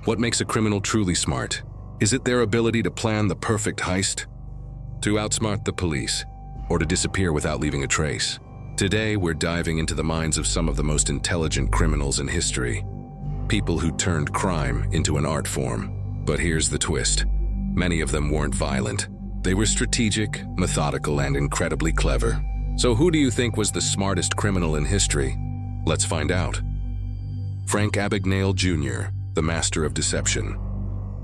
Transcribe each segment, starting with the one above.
What makes a criminal truly smart? Is it their ability to plan the perfect heist? To outsmart the police? Or to disappear without leaving a trace? Today, we're diving into the minds of some of the most intelligent criminals in history. People who turned crime into an art form. But here's the twist. Many of them weren't violent. They were strategic, methodical, and incredibly clever. So who do you think was the smartest criminal in history? Let's find out. Frank Abagnale Jr., the master of deception.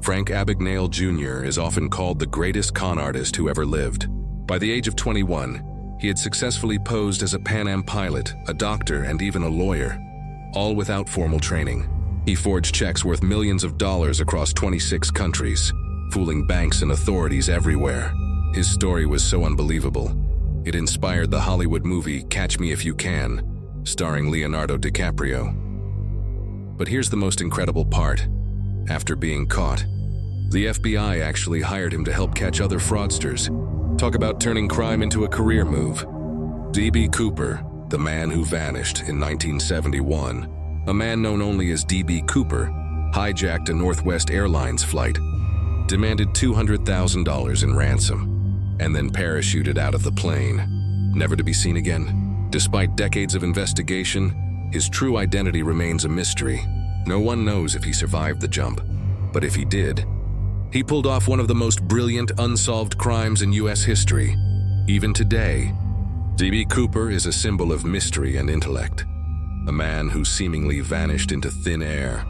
Frank Abagnale Jr. is often called the greatest con artist who ever lived. By the age of 21, he had successfully posed as a Pan Am pilot, a doctor, and even a lawyer, all without formal training. He forged checks worth millions of dollars across 26 countries, fooling banks and authorities everywhere. His story was so unbelievable, it inspired the Hollywood movie Catch Me If You Can, starring Leonardo DiCaprio. But here's the most incredible part. After being caught, the FBI actually hired him to help catch other fraudsters. Talk about turning crime into a career move. D.B. Cooper, the man who vanished in 1971, a man known only as D.B. Cooper, hijacked a Northwest Airlines flight, demanded $200,000 in ransom, and then parachuted out of the plane, never to be seen again. Despite decades of investigation, his true identity remains a mystery. No one knows if he survived the jump, but if he did, he pulled off one of the most brilliant unsolved crimes in U.S. history. Even today, D.B. Cooper is a symbol of mystery and intellect, a man who seemingly vanished into thin air,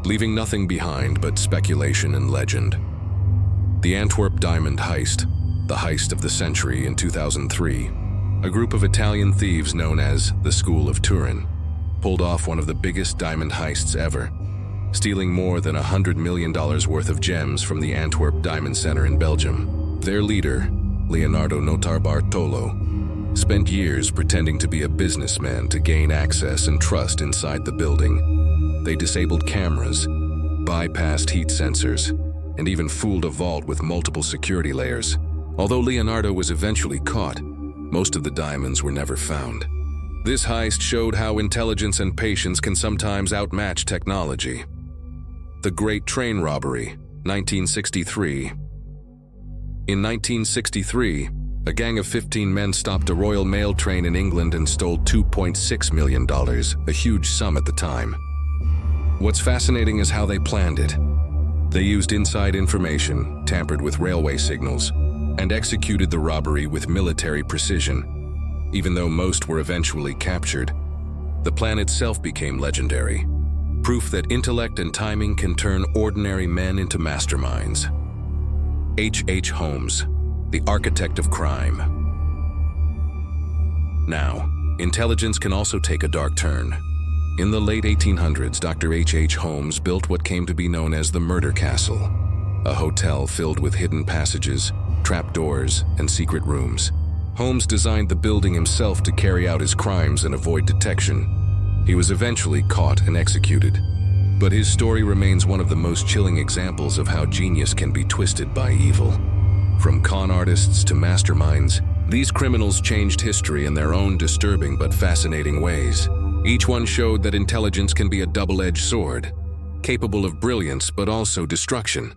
leaving nothing behind but speculation and legend. The Antwerp Diamond Heist, the heist of the century in 2003, a group of Italian thieves known as the School of Turin pulled off one of the biggest diamond heists ever, stealing more than $100 million worth of gems from the Antwerp Diamond Center in Belgium. Their leader, Leonardo Notarbartolo, spent years pretending to be a businessman to gain access and trust inside the building. They disabled cameras, bypassed heat sensors, and even fooled a vault with multiple security layers. Although Leonardo was eventually caught, most of the diamonds were never found. This heist showed how intelligence and patience can sometimes outmatch technology. The Great Train Robbery, 1963. In 1963, a gang of 15 men stopped a Royal Mail train in England and stole $2.6 million, a huge sum at the time. What's fascinating is how they planned it. They used inside information, tampered with railway signals, and executed the robbery with military precision. Even though most were eventually captured, the plan itself became legendary, proof that intellect and timing can turn ordinary men into masterminds. H. Holmes, the architect of crime. Now, intelligence can also take a dark turn. In the late 1800s, Dr. H. Holmes built what came to be known as the Murder Castle, a hotel filled with hidden passages, trapdoors, and secret rooms. Holmes designed the building himself to carry out his crimes and avoid detection. He was eventually caught and executed, but his story remains one of the most chilling examples of how genius can be twisted by evil. From con artists to masterminds, these criminals changed history in their own disturbing but fascinating ways. Each one showed that intelligence can be a double-edged sword, capable of brilliance but also destruction.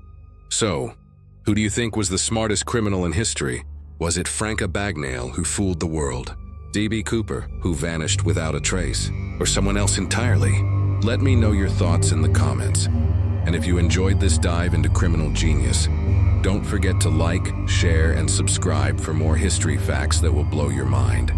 So, who do you think was the smartest criminal in history? Was it Frank Abagnale, who fooled the world? D.B. Cooper, who vanished without a trace? Or someone else entirely? Let me know your thoughts in the comments. And if you enjoyed this dive into criminal genius, don't forget to like, share, and subscribe for more history facts that will blow your mind.